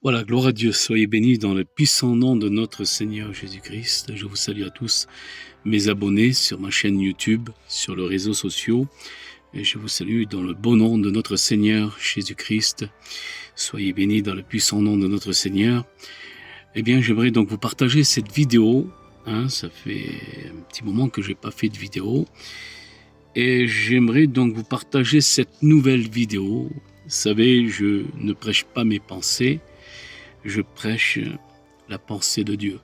Voilà, gloire à Dieu, soyez bénis dans le puissant nom de notre Seigneur Jésus-Christ. Je vous salue à tous mes abonnés sur ma chaîne YouTube, sur les réseaux sociaux, et je vous salue dans le beau nom de notre Seigneur Jésus-Christ. Soyez bénis dans le puissant nom de notre Seigneur. Eh bien, j'aimerais donc vous partager cette vidéo. Ça fait un petit moment que je n'ai pas fait de vidéo. Et j'aimerais donc vous partager cette nouvelle vidéo. Vous savez, je ne prêche pas mes pensées, je prêche la pensée de Dieu.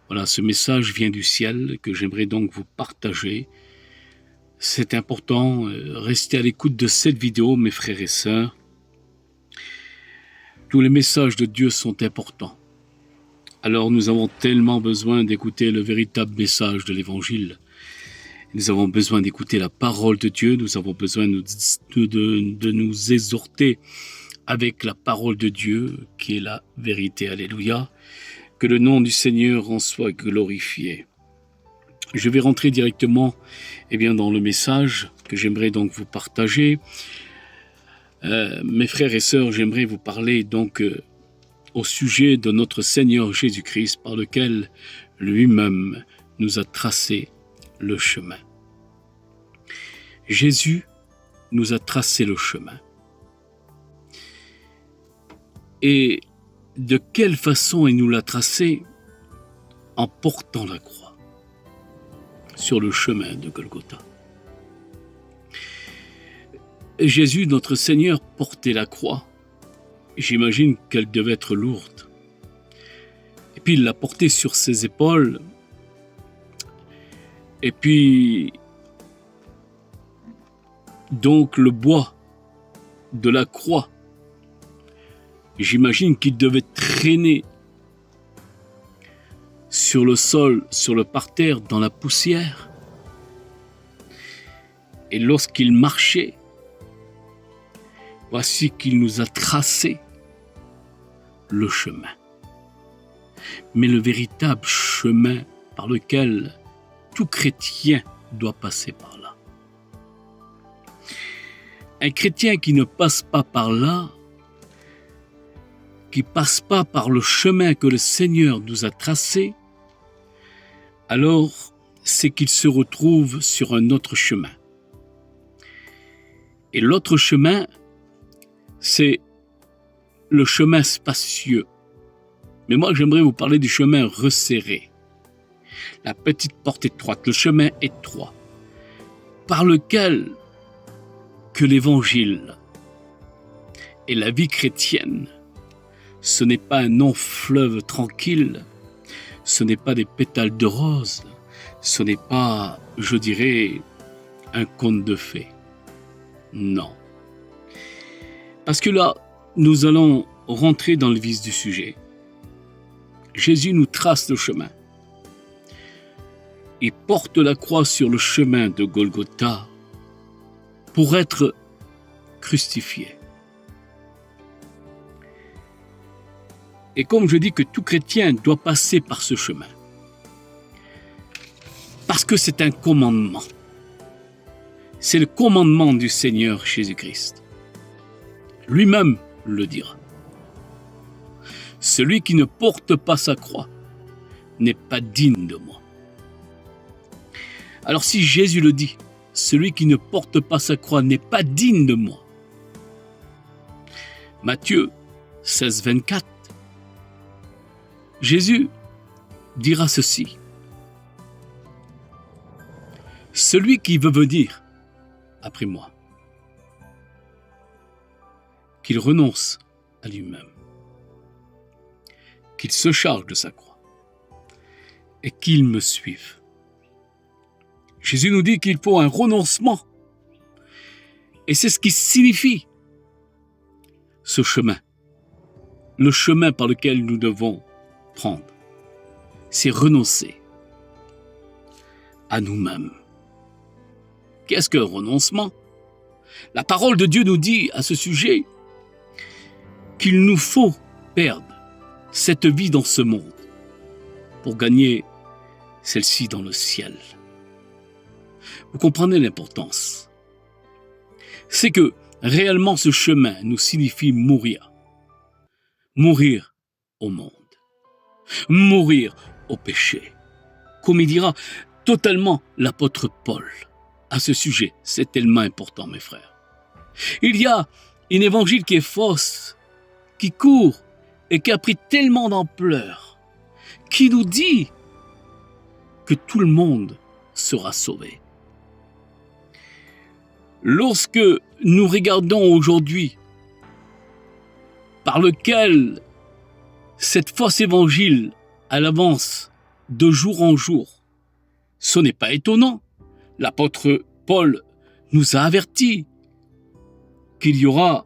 Voilà, ce message vient du ciel que j'aimerais donc vous partager. C'est important, restez à l'écoute de cette vidéo, mes frères et sœurs. Tous les messages de Dieu sont importants. Alors nous avons tellement besoin d'écouter le véritable message de l'Évangile. Nous avons besoin d'écouter la parole de Dieu, nous avons besoin de nous exhorter avec la parole de Dieu, qui est la vérité. Alléluia. Que le nom du Seigneur en soit glorifié. Je vais rentrer directement dans le message que j'aimerais donc vous partager. Mes frères et sœurs, j'aimerais vous parler donc au sujet de notre Seigneur Jésus-Christ, par lequel lui-même nous a tracé le chemin. Jésus nous a tracé le chemin. Et de quelle façon il nous l'a tracé? En portant la croix sur le chemin de Golgotha. Jésus, notre Seigneur, portait la croix. J'imagine qu'elle devait être lourde. Et puis il l'a portée sur ses épaules. Et puis, donc le bois de la croix, j'imagine qu'il devait traîner sur le sol, sur le parterre, dans la poussière. Et lorsqu'il marchait, voici qu'il nous a tracé le chemin. Mais le véritable chemin par lequel tout chrétien doit passer par là. Un chrétien qui ne passe pas par là, qui passe pas par le chemin que le Seigneur nous a tracé, alors c'est qu'il se retrouve sur un autre chemin. Et l'autre chemin, c'est le chemin spacieux. Mais moi, j'aimerais vous parler du chemin resserré. La petite porte étroite, le chemin étroit, par lequel que l'Évangile et la vie chrétienne, ce n'est pas un long fleuve tranquille, ce n'est pas des pétales de rose, ce n'est pas, je dirais, un conte de fées. Non. Parce que là, nous allons rentrer dans le vif du sujet. Jésus nous trace le chemin. Il porte la croix sur le chemin de Golgotha pour être crucifié. Et comme je dis que tout chrétien doit passer par ce chemin, parce que c'est un commandement. C'est le commandement du Seigneur Jésus-Christ. Lui-même le dira. Celui qui ne porte pas sa croix n'est pas digne de moi. Alors si Jésus le dit, celui qui ne porte pas sa croix n'est pas digne de moi. Matthieu 16, 24. Jésus dira ceci. Celui qui veut venir après moi, qu'il renonce à lui-même, qu'il se charge de sa croix et qu'il me suive. Jésus nous dit qu'il faut un renoncement. Et c'est ce qui signifie ce chemin. Le chemin par lequel nous devons prendre. C'est renoncer à nous-mêmes. Qu'est-ce qu'un renoncement? La parole de Dieu nous dit à ce sujet qu'il nous faut perdre cette vie dans ce monde pour gagner celle-ci dans le ciel. Vous comprenez l'importance. C'est que réellement ce chemin nous signifie mourir. mourir au monde, mourir au péché. Comme il dira totalement l'apôtre Paul à ce sujet, c'est tellement important, mes frères. Il y a une évangile qui est fausse, qui court et qui a pris tellement d'ampleur, qui nous dit que tout le monde sera sauvé. Lorsque nous regardons aujourd'hui par lequel cette fausse évangile elle avance de jour en jour, ce n'est pas étonnant. L'apôtre Paul nous a avertis qu'il y aura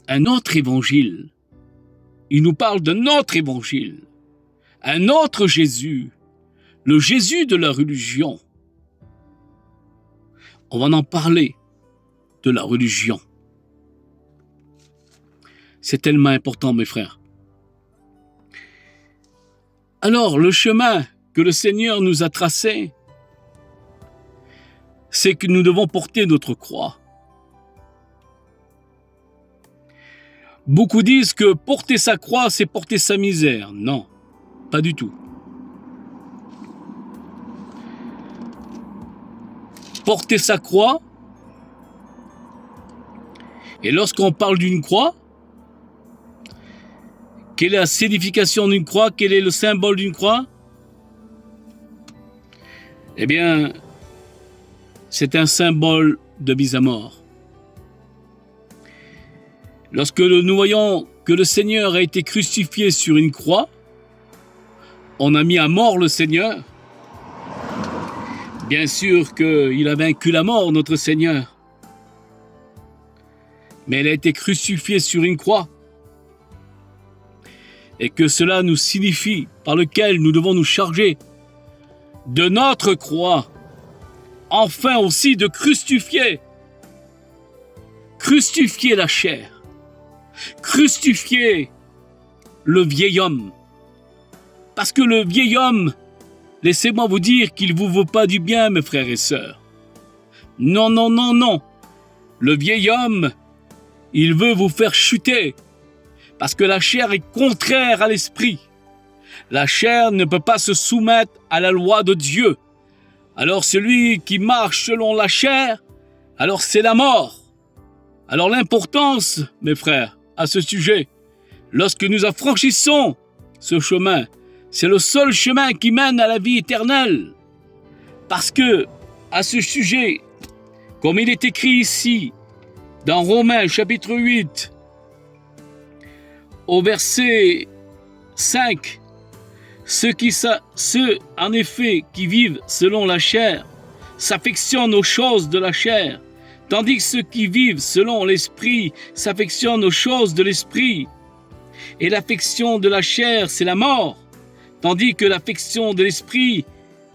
un autre évangile. Il nous parle d'un autre évangile, un autre Jésus, le Jésus de la religion. On va en parler de la religion. C'est tellement important, mes frères. Alors, le chemin que le Seigneur nous a tracé, c'est que nous devons porter notre croix. Beaucoup disent que porter sa croix, c'est porter sa misère. Non, pas du tout. Porter sa croix, et lorsqu'on parle d'une croix, quelle est la signification d'une croix? Quel est le symbole d'une croix? Eh bien, c'est un symbole de mise à mort. Lorsque nous voyons que le Seigneur a été crucifié sur une croix, on a mis à mort le Seigneur. Bien sûr qu'il a vaincu la mort, notre Seigneur. Mais il a été crucifié sur une croix. Et que cela nous signifie par lequel nous devons nous charger de notre croix, enfin aussi de crucifier la chair, crucifier le vieil homme. Parce que le vieil homme, laissez-moi vous dire qu'il ne vous vaut pas du bien, mes frères et sœurs. Non, non, non, non. Le vieil homme, il veut vous faire chuter. Parce que la chair est contraire à l'esprit. La chair ne peut pas se soumettre à la loi de Dieu. Alors celui qui marche selon la chair, alors c'est la mort. Alors l'importance, mes frères, à ce sujet, lorsque nous affranchissons ce chemin, c'est le seul chemin qui mène à la vie éternelle. Parce que, à ce sujet, comme il est écrit ici, dans Romains chapitre 8, au verset 5, ceux en effet qui vivent selon la chair s'affectionnent aux choses de la chair, tandis que ceux qui vivent selon l'esprit s'affectionnent aux choses de l'esprit. Et l'affection de la chair, c'est la mort, tandis que l'affection de l'esprit,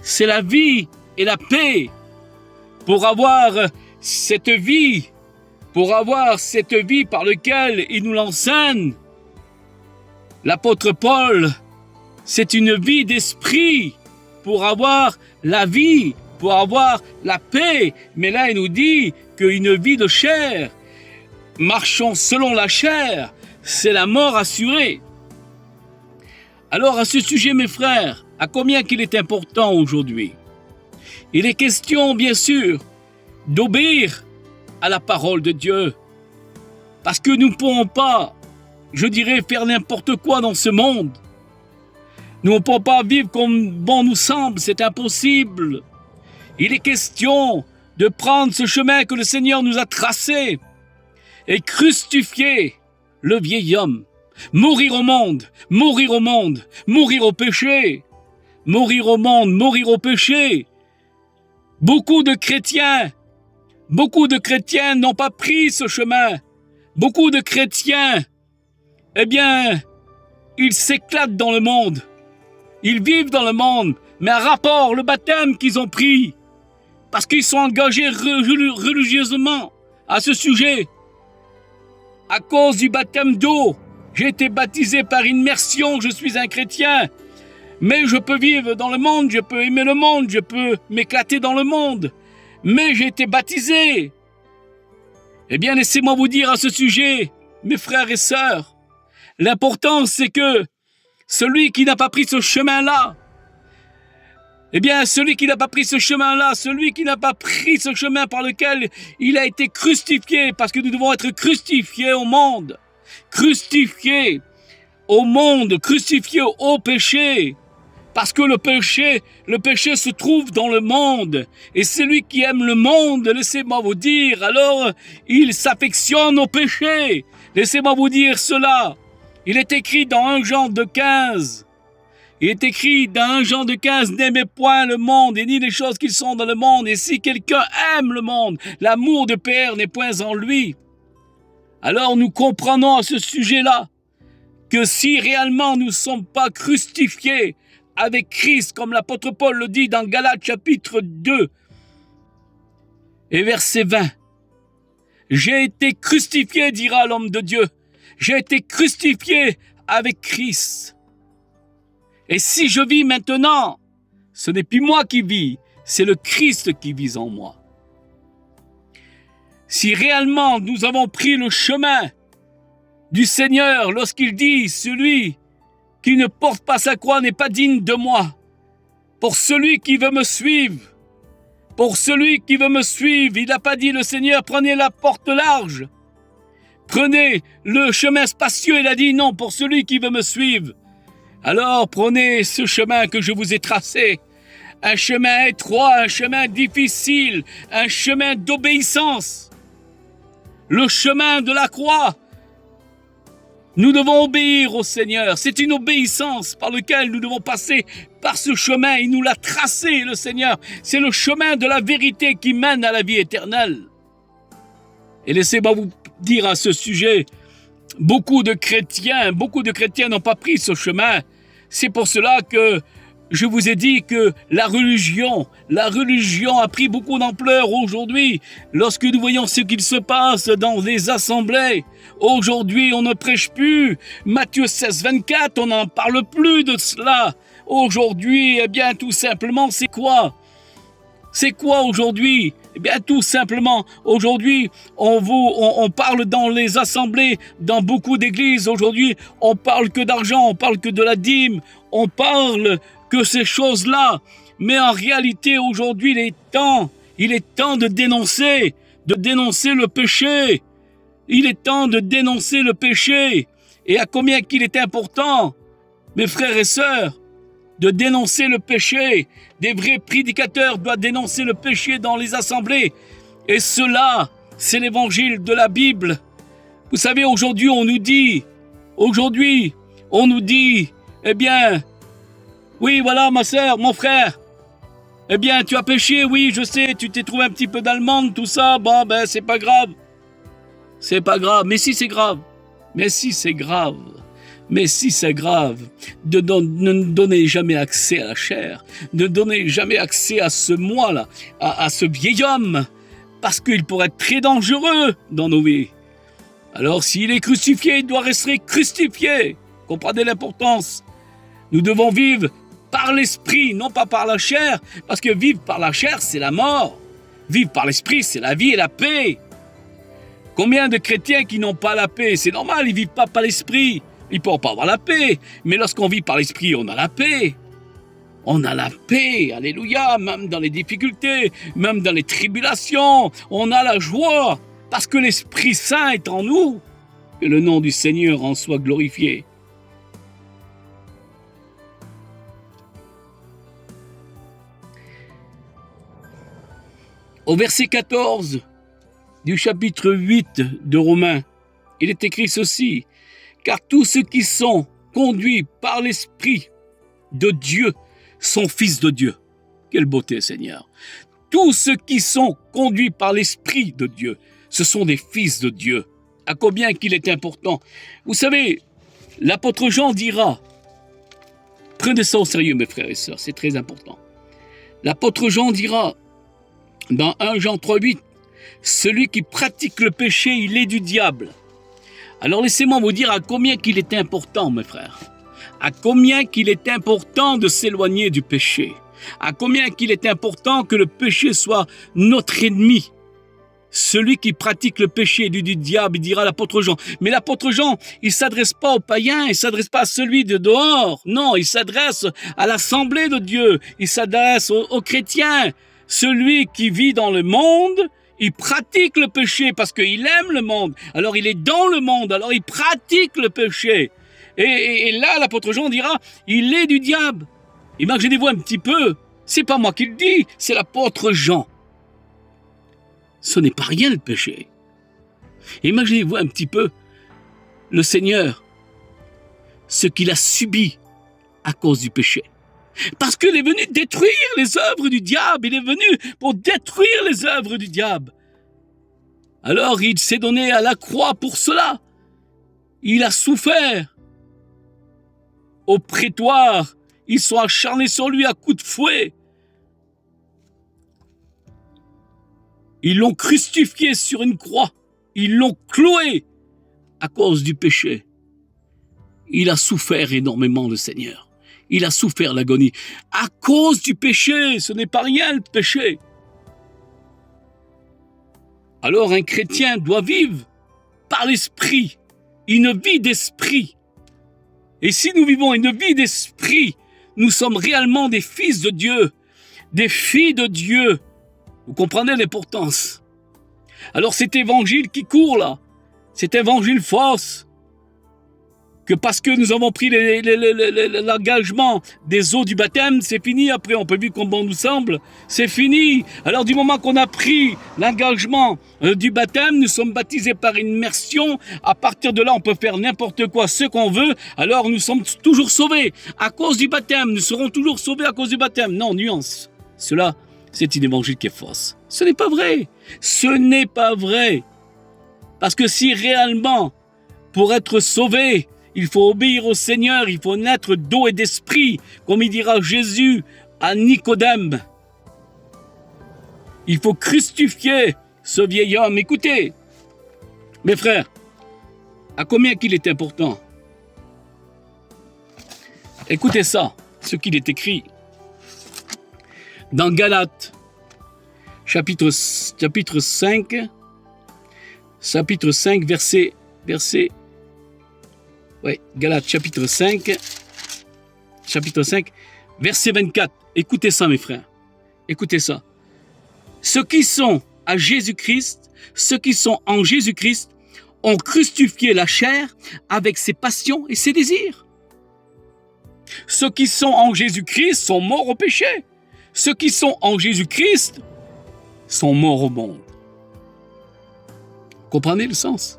c'est la vie et la paix. Pour avoir cette vie par laquelle il nous l'enseigne, l'apôtre Paul, c'est une vie d'esprit pour avoir la vie, pour avoir la paix. Mais là, il nous dit qu'une vie de chair, marchons selon la chair, c'est la mort assurée. Alors, à ce sujet, mes frères, à combien qu'il est important aujourd'hui? Il est question, bien sûr, d'obéir à la parole de Dieu. Parce que nous ne pourrons pas, je dirais, faire n'importe quoi dans ce monde. Nous ne pouvons pas vivre comme bon nous semble, c'est impossible. Il est question de prendre ce chemin que le Seigneur nous a tracé et crucifier le vieil homme, mourir au monde, mourir au monde, mourir au péché, mourir au monde, mourir au péché. Beaucoup de chrétiens n'ont pas pris ce chemin. Beaucoup de chrétiens, eh bien, ils s'éclatent dans le monde. Ils vivent dans le monde, mais à rapport le baptême qu'ils ont pris, parce qu'ils sont engagés religieusement à ce sujet. À cause du baptême d'eau, j'ai été baptisé par immersion, je suis un chrétien. Mais je peux vivre dans le monde, je peux aimer le monde, je peux m'éclater dans le monde. Mais j'ai été baptisé. Eh bien, laissez-moi vous dire à ce sujet, mes frères et sœurs, L'important, c'est que celui qui n'a pas pris ce chemin-là, eh bien, celui qui n'a pas pris ce chemin-là, celui qui n'a pas pris ce chemin par lequel il a été crucifié, parce que nous devons être crucifiés au monde, crucifiés au monde, crucifiés au péché, parce que le péché se trouve dans le monde, et celui qui aime le monde, laissez-moi vous dire, alors il s'affectionne au péché. Laissez-moi vous dire cela. Il est écrit dans 1 Jean 2,15. Il est écrit dans 1 Jean 2,15, n'aimez point le monde et ni les choses qui sont dans le monde. Et si quelqu'un aime le monde, l'amour de Père n'est point en lui. Alors nous comprenons à ce sujet-là que si réellement nous ne sommes pas crucifiés avec Christ, comme l'apôtre Paul le dit dans Galates chapitre 2 et verset 20, j'ai été crucifié, dira l'homme de Dieu, j'ai été crucifié avec Christ. Et si je vis maintenant, ce n'est plus moi qui vis, c'est le Christ qui vit en moi. Si réellement nous avons pris le chemin du Seigneur lorsqu'il dit « Celui qui ne porte pas sa croix n'est pas digne de moi », pour celui qui veut me suivre, il n'a pas dit le Seigneur « Prenez la porte large ». Prenez le chemin spacieux, il a dit non, pour celui qui veut me suivre. Alors prenez ce chemin que je vous ai tracé, un chemin étroit, un chemin difficile, un chemin d'obéissance, le chemin de la croix. Nous devons obéir au Seigneur, c'est une obéissance par laquelle nous devons passer par ce chemin, il nous l'a tracé le Seigneur, c'est le chemin de la vérité qui mène à la vie éternelle. Et laissez-moi vous dire à ce sujet, beaucoup de chrétiens n'ont pas pris ce chemin. C'est pour cela que je vous ai dit que la religion a pris beaucoup d'ampleur aujourd'hui. Lorsque nous voyons ce qu'il se passe dans les assemblées, aujourd'hui on ne prêche plus. Matthieu 16, 24, on n'en parle plus de cela. Aujourd'hui, eh bien tout simplement, c'est quoi? C'est quoi aujourd'hui? Eh bien, tout simplement, aujourd'hui, on parle dans les assemblées, dans beaucoup d'églises. Aujourd'hui, on parle que d'argent, on parle que de la dîme, on parle que ces choses-là. Mais en réalité, aujourd'hui, il est temps de dénoncer le péché. Il est temps de dénoncer le péché. Et à combien qu'il est important, mes frères et sœurs, de dénoncer le péché. Des vrais prédicateurs doivent dénoncer le péché dans les assemblées. Et cela, c'est l'évangile de la Bible. Vous savez, aujourd'hui, on nous dit, eh bien, oui, voilà, ma sœur, mon frère, eh bien, tu as péché, oui, je sais, tu t'es trouvé un petit peu d'allemande, tout ça, bon, ben, c'est pas grave. C'est pas grave, mais si c'est grave. Mais si c'est grave. Ne donnez jamais accès à la chair, ne donnez jamais accès à ce moi-là, à ce vieil homme, parce qu'il pourrait être très dangereux dans nos vies. Alors s'il est crucifié, il doit rester crucifié. Comprenez l'importance. Nous devons vivre par l'esprit, non pas par la chair, parce que vivre par la chair, c'est la mort. Vivre par l'esprit, c'est la vie et la paix. Combien de chrétiens qui n'ont pas la paix? C'est normal, ils ne vivent pas par l'esprit. Ils ne pourront pas avoir la paix. Mais lorsqu'on vit par l'esprit, on a la paix. On a la paix, alléluia, même dans les difficultés, même dans les tribulations. On a la joie, parce que l'Esprit Saint est en nous. Que le nom du Seigneur en soit glorifié. Au verset 14 du chapitre 8 de Romains, il est écrit ceci. Car tous ceux qui sont conduits par l'Esprit de Dieu sont fils de Dieu. Quelle beauté, Seigneur. Tous ceux qui sont conduits par l'Esprit de Dieu, ce sont des fils de Dieu. À combien qu'il est important. Vous savez, l'apôtre Jean dira, prenez ça au sérieux, mes frères et sœurs, c'est très important. L'apôtre Jean dira, dans 1 Jean 3,8, celui qui pratique le péché, il est du diable. Alors laissez-moi vous dire à combien qu'il est important, mes frères. À combien qu'il est important de s'éloigner du péché. À combien qu'il est important que le péché soit notre ennemi. celui qui pratique le péché du diable, il dira l'apôtre Jean. Mais l'apôtre Jean, il ne s'adresse pas aux païens, il ne s'adresse pas à celui de dehors. Non, il s'adresse à l'assemblée de Dieu, il s'adresse aux chrétiens. Celui qui vit dans le monde, il pratique le péché parce qu'il aime le monde. Alors il est dans le monde, alors il pratique le péché. Et là, l'apôtre Jean dira, il est du diable. Imaginez-vous un petit peu, c'est pas moi qui le dis, c'est l'apôtre Jean. Ce n'est pas rien le péché. Imaginez-vous un petit peu le Seigneur, ce qu'il a subi à cause du péché. Parce qu'il est venu détruire les œuvres du diable, il est venu pour détruire les œuvres du diable. Alors il s'est donné à la croix pour cela. Il a souffert. Au prétoire, ils sont acharnés sur lui à coups de fouet. Ils l'ont crucifié sur une croix. Ils l'ont cloué à cause du péché. Il a souffert énormément, le Seigneur. Il a souffert l'agonie. À cause du péché, ce n'est pas rien le péché. Alors un chrétien doit vivre par l'esprit, une vie d'esprit. Et si nous vivons une vie d'esprit, nous sommes réellement des fils de Dieu, des filles de Dieu. Vous comprenez l'importance? Alors cet évangile qui court là, cet évangile fausse, que parce que nous avons pris l'engagement des eaux du baptême, c'est fini, après on peut vivre comme bon nous semble, c'est fini. Alors du moment qu'on a pris l'engagement du baptême, nous sommes baptisés par immersion, à partir de là on peut faire n'importe quoi, ce qu'on veut, alors nous sommes toujours sauvés. À cause du baptême, nous serons toujours sauvés à cause du baptême. Non, nuance, cela c'est une évangile qui est fausse. Ce n'est pas vrai, ce n'est pas vrai. Parce que si réellement, pour être sauvé, il faut obéir au Seigneur, il faut naître d'eau et d'esprit, comme il dira Jésus à Nicodème. Il faut crucifier ce vieil homme. Écoutez, mes frères, à combien qu'il est important? Écoutez ça, ce qu'il est écrit. Dans Galates, chapitre 5, verset Galates chapitre 5, verset 24. Écoutez ça, mes frères. Écoutez ça. Ceux qui sont à Jésus-Christ, ceux qui sont en Jésus-Christ, ont crucifié la chair avec ses passions et ses désirs. Ceux qui sont en Jésus-Christ sont morts au péché. Ceux qui sont en Jésus-Christ sont morts au monde. Comprenez le sens?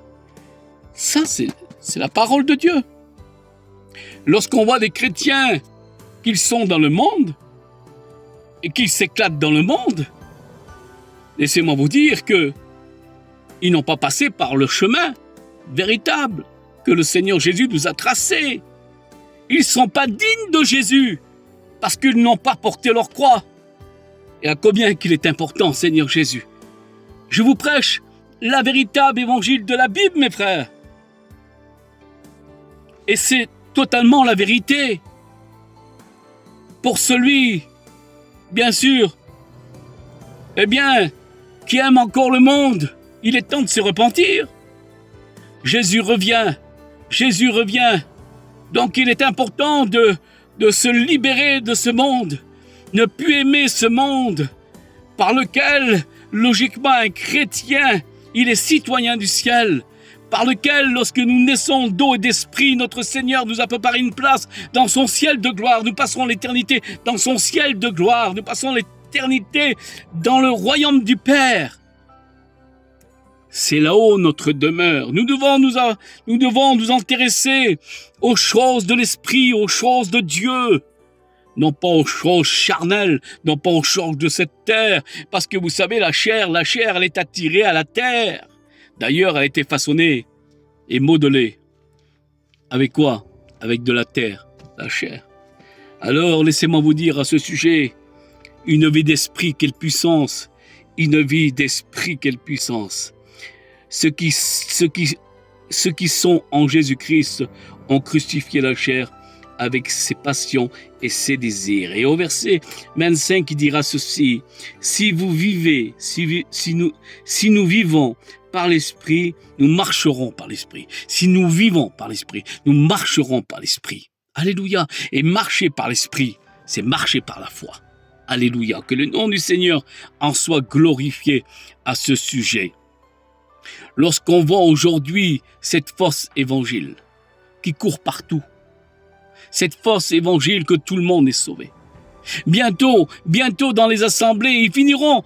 Ça, c'est la parole de Dieu. Lorsqu'on voit des chrétiens qu'ils sont dans le monde et qu'ils s'éclatent dans le monde, laissez-moi vous dire que ils n'ont pas passé par le chemin véritable que le Seigneur Jésus nous a tracé. Ils ne sont pas dignes de Jésus parce qu'ils n'ont pas porté leur croix. Et à combien qu'il est important, Seigneur Jésus. Je vous prêche la véritable évangile de la Bible, mes frères. Et c'est totalement la vérité. Pour celui, bien sûr, qui aime encore le monde, il est temps de se repentir. Jésus revient. Jésus revient. Donc il est important de se libérer de ce monde. Ne plus aimer ce monde par lequel, logiquement, un chrétien, il est citoyen du ciel. Par lequel, lorsque nous naissons d'eau et d'esprit, notre Seigneur nous a préparé une place dans son ciel de gloire. Nous passerons l'éternité dans son ciel de gloire. Nous passerons l'éternité dans le royaume du Père. C'est là-haut notre demeure. Nous devons nous intéresser aux choses de l'esprit, aux choses de Dieu. Non pas aux choses charnelles, non pas aux choses de cette terre. Parce que vous savez, la chair, elle est attirée à la terre. D'ailleurs, elle a été façonnée et modelée. Avec quoi? Avec de la terre, la chair. Alors, laissez-moi vous dire à ce sujet, une vie d'esprit, quelle puissance! Une vie d'esprit, quelle puissance! Ceux qui sont en Jésus-Christ ont crucifié la chair avec ses passions et ses désirs. Et au verset 25, il dira ceci: si vous vivez, si nous vivons par l'Esprit, nous marcherons par l'Esprit. Si nous vivons par l'Esprit, nous marcherons par l'Esprit. Alléluia. Et marcher par l'Esprit, c'est marcher par la foi. Alléluia. Que le nom du Seigneur en soit glorifié à ce sujet. Lorsqu'on voit aujourd'hui cette fausse évangile qui court partout, cette fausse évangile que tout le monde est sauvé. Bientôt dans les assemblées, ils finiront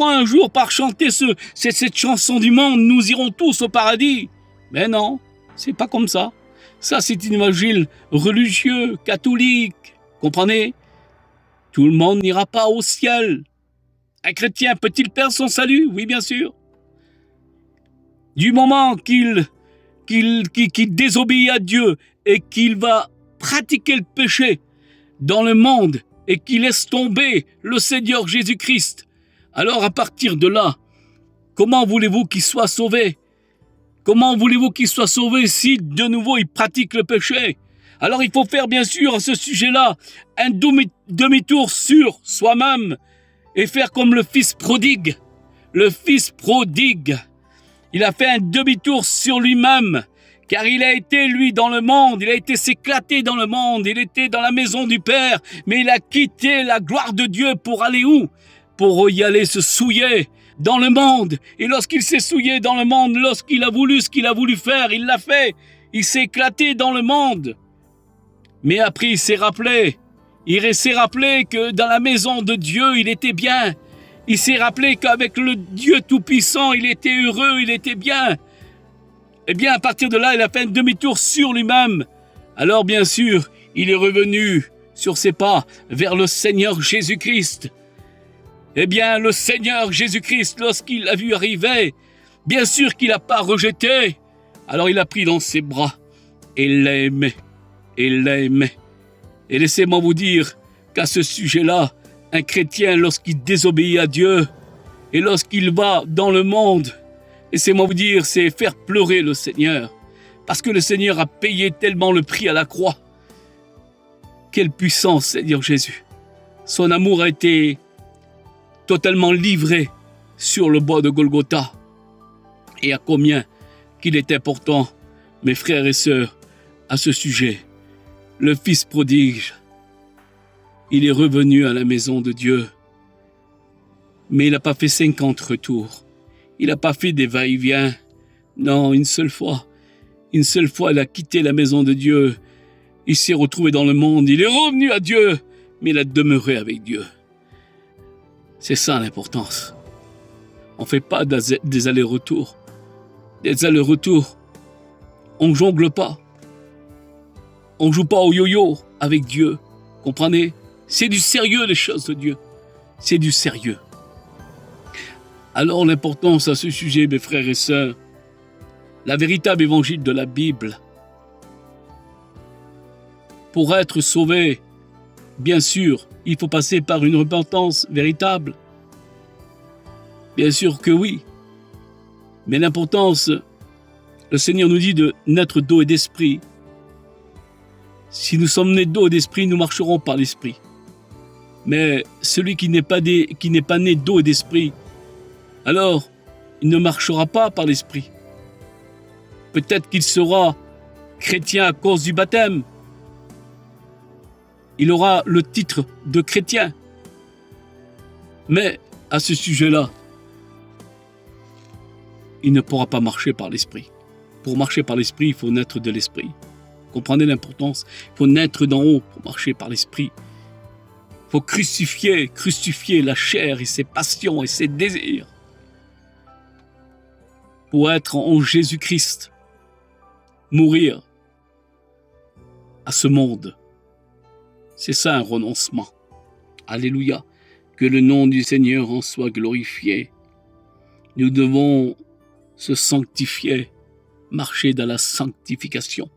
un jour par chanter cette chanson du monde, nous irons tous au paradis. Mais non, c'est pas comme ça. Ça, c'est une évangile religieux, catholique. Comprenez? Tout le monde n'ira pas au ciel. Un chrétien peut-il perdre son salut? Oui, bien sûr. Du moment qu'il désobéit à Dieu et qu'il va pratiquer le péché dans le monde et qu'il laisse tomber le Seigneur Jésus-Christ, alors à partir de là, comment voulez-vous qu'il soit sauvé? Comment voulez-vous qu'il soit sauvé si de nouveau il pratique le péché? Alors il faut faire bien sûr à ce sujet-là un demi-tour sur soi-même et faire comme le fils prodigue. Le fils prodigue, il a fait un demi-tour sur lui-même, car il a été, lui, dans le monde, il a été s'éclater dans le monde, il était dans la maison du Père, mais il a quitté la gloire de Dieu pour aller où? Pour y aller se souiller dans le monde. Et lorsqu'il s'est souillé dans le monde, lorsqu'il a voulu ce qu'il a voulu faire, il l'a fait. Il s'est éclaté dans le monde. Mais après, il s'est rappelé que dans la maison de Dieu, il était bien. Il s'est rappelé qu'avec le Dieu Tout-Puissant, il était heureux, il était bien. Eh bien, à partir de là, il a fait un demi-tour sur lui-même. Alors, bien sûr, il est revenu sur ses pas vers le Seigneur Jésus-Christ. Eh bien, le Seigneur Jésus-Christ, lorsqu'il l'a vu arriver, bien sûr qu'il n'a pas rejeté. Alors, il l'a pris dans ses bras et il l'a aimé. Il l'a aimé. Et laissez-moi vous dire qu'à ce sujet-là, un chrétien, lorsqu'il désobéit à Dieu et lorsqu'il va dans le monde, laissez-moi vous dire, c'est faire pleurer le Seigneur. Parce que le Seigneur a payé tellement le prix à la croix. Quelle puissance, Seigneur Jésus. Son amour a été totalement livré sur le bois de Golgotha. Et à combien qu'il est important, mes frères et sœurs, à ce sujet. Le Fils prodige, il est revenu à la maison de Dieu. Mais il n'a pas fait 50 retours. Il n'a pas fait des va-et-vient. Non, une seule fois, il a quitté la maison de Dieu. Il s'est retrouvé dans le monde. Il est revenu à Dieu, mais il a demeuré avec Dieu. C'est ça l'importance. On ne fait pas des allers-retours. Des allers-retours. On ne jongle pas. On ne joue pas au yo-yo avec Dieu. Comprenez? C'est du sérieux, les choses de Dieu. C'est du sérieux. Alors l'importance à ce sujet, mes frères et sœurs, la véritable évangile de la Bible, pour être sauvé, bien sûr, il faut passer par une repentance véritable. Bien sûr que oui. Mais l'importance, le Seigneur nous dit de naître d'eau et d'esprit. Si nous sommes nés d'eau et d'esprit, nous marcherons par l'esprit. Mais celui qui n'est pas né d'eau et d'esprit, alors il ne marchera pas par l'esprit. Peut-être qu'il sera chrétien à cause du baptême. Il aura le titre de chrétien. Mais à ce sujet-là, il ne pourra pas marcher par l'esprit. Pour marcher par l'esprit, il faut naître de l'esprit. Comprenez l'importance? Il faut naître d'en haut pour marcher par l'esprit. Il faut crucifier la chair et ses passions et ses désirs. Pour être en Jésus-Christ. Mourir à ce monde. C'est ça un renoncement. Alléluia. Que le nom du Seigneur en soit glorifié. Nous devons se sanctifier, marcher dans la sanctification.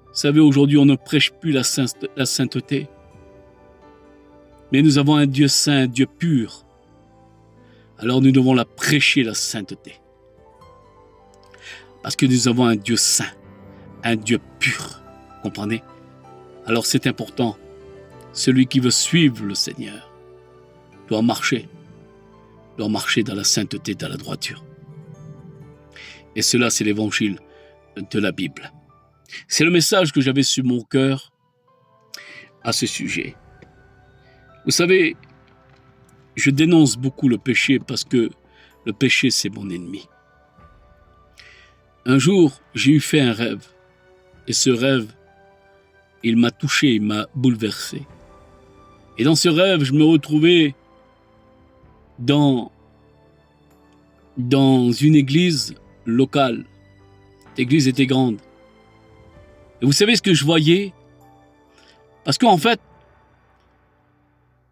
Vous savez, aujourd'hui, on ne prêche plus la sainteté. Mais nous avons un Dieu saint, un Dieu pur. Alors nous devons la prêcher, la sainteté. Parce que nous avons un Dieu saint, un Dieu pur. Comprenez? Alors c'est important. Celui qui veut suivre le Seigneur doit marcher dans la sainteté, dans la droiture. Et cela, c'est l'évangile de la Bible. C'est le message que j'avais sur mon cœur à ce sujet. Vous savez, je dénonce beaucoup le péché parce que le péché, c'est mon ennemi. Un jour, j'ai fait un rêve. Et ce rêve, il m'a touché, il m'a bouleversé. Et dans ce rêve, je me retrouvais dans une église locale. L'église était grande. Et vous savez ce que je voyais? Parce qu'en fait,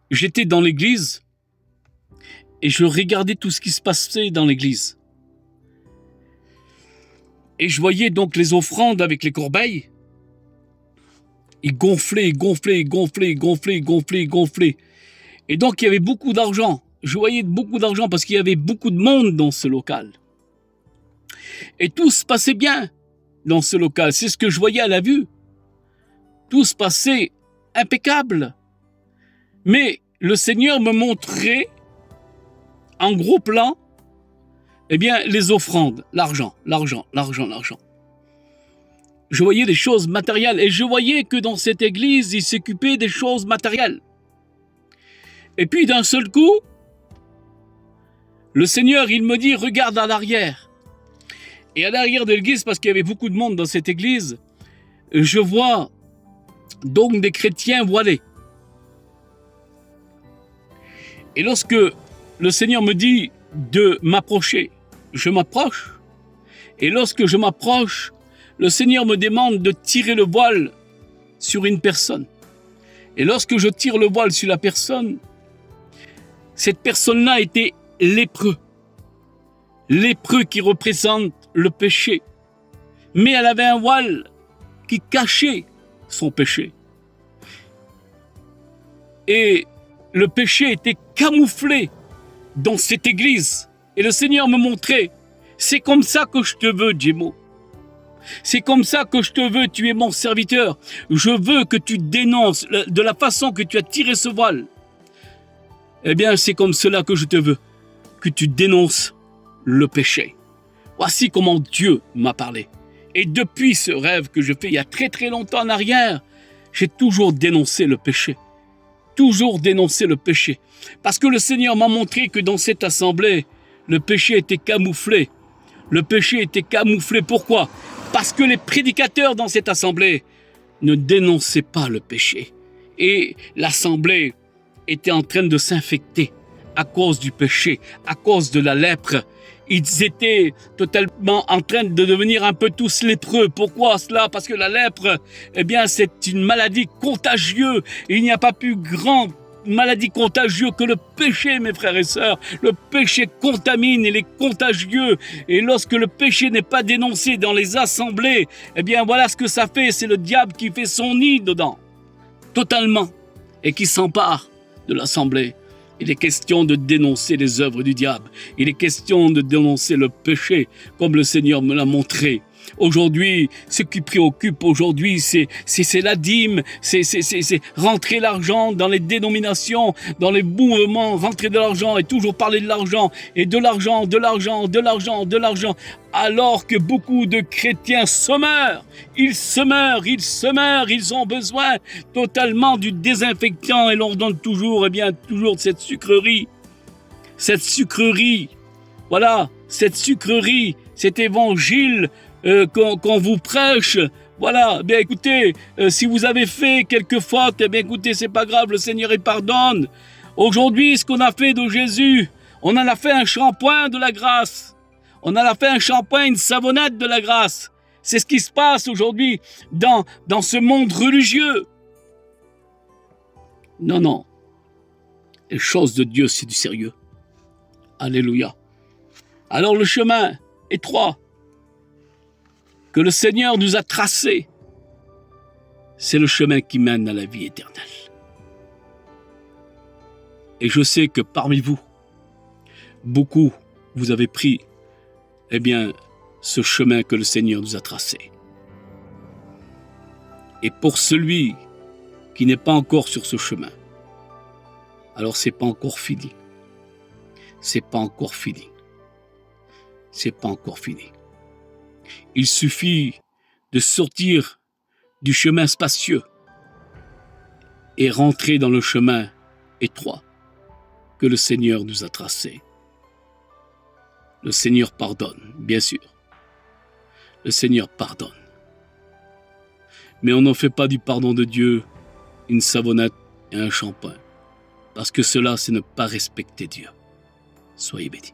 j'étais dans l'église et je regardais tout ce qui se passait dans l'église. Et je voyais donc les offrandes avec les corbeilles. Ils gonflaient. Et donc il y avait beaucoup d'argent. Je voyais beaucoup d'argent parce qu'il y avait beaucoup de monde dans ce local. Et tout se passait bien dans ce local. C'est ce que je voyais à la vue. Tout se passait impeccable. Mais le Seigneur me montrait en gros plan, eh bien, les offrandes, l'argent. Je voyais des choses matérielles et je voyais que dans cette église, il s'occupait des choses matérielles. Et puis d'un seul coup, le Seigneur, il me dit, regarde à l'arrière. Et à l'arrière de l'église, parce qu'il y avait beaucoup de monde dans cette église, je vois donc des chrétiens voilés. Et lorsque le Seigneur me dit de m'approcher, je m'approche. Et lorsque je m'approche, le Seigneur me demande de tirer le voile sur une personne. Et lorsque je tire le voile sur la personne, cette personne-là était lépreux. Lépreux qui représente le péché. Mais elle avait un voile qui cachait son péché. Et le péché était camouflé dans cette église. Et le Seigneur me montrait, c'est comme ça que je te veux, Jimo. C'est comme ça que je te veux, tu es mon serviteur. Je veux que tu dénonces de la façon que tu as tiré ce voile. Eh bien, c'est comme cela que je te veux, que tu dénonces le péché. Voici comment Dieu m'a parlé. Et depuis ce rêve que je fais il y a très très longtemps en arrière, j'ai toujours dénoncé le péché. Toujours dénoncé le péché. Parce que le Seigneur m'a montré que dans cette assemblée, le péché était camouflé. Le péché était camouflé. Pourquoi? Parce que les prédicateurs dans cette assemblée ne dénonçaient pas le péché. Et l'assemblée était en train de s'infecter à cause du péché, à cause de la lèpre. Ils étaient totalement en train de devenir un peu tous lépreux. Pourquoi cela? Parce que la lèpre, eh bien, c'est une maladie contagieuse. Il n'y a pas plus grande maladie contagieuse que le péché, mes frères et sœurs. Le péché contamine, il est contagieux. Et lorsque le péché n'est pas dénoncé dans les assemblées, eh bien, voilà ce que ça fait. C'est le diable qui fait son nid dedans, totalement, et qui s'empare de l'assemblée. Il est question de dénoncer les œuvres du diable. Il est question de dénoncer le péché, comme le Seigneur me l'a montré. Aujourd'hui, ce qui préoccupe aujourd'hui, c'est la dîme, c'est rentrer l'argent dans les dénominations, dans les mouvements, rentrer de l'argent et toujours parler de l'argent, et de l'argent, alors que beaucoup de chrétiens se meurent. Ils ont besoin totalement du désinfectant et l'on donne toujours, toujours cette sucrerie. Voilà, cette sucrerie, cet évangile qu'on vous prêche. Voilà, bien écoutez, si vous avez fait quelques fautes, bien écoutez, c'est pas grave, le Seigneur il pardonne. Aujourd'hui, ce qu'on a fait de Jésus, on en a fait un shampoing de la grâce. On en a fait un shampoing, une savonnette de la grâce. C'est ce qui se passe aujourd'hui dans ce monde religieux. Non. Les choses de Dieu, c'est du sérieux. Alléluia. Alors le chemin étroit que le Seigneur nous a tracé, c'est le chemin qui mène à la vie éternelle. Et je sais que parmi vous, beaucoup, vous avez pris, ce chemin que le Seigneur nous a tracé. Et pour celui qui n'est pas encore sur ce chemin, alors c'est pas encore fini. C'est pas encore fini. C'est pas encore fini. Il suffit de sortir du chemin spacieux et rentrer dans le chemin étroit que le Seigneur nous a tracé. Le Seigneur pardonne, bien sûr. Le Seigneur pardonne. Mais on n'en fait pas du pardon de Dieu une savonnette et un shampoing. Parce que cela, c'est ne pas respecter Dieu. Soyez bénis.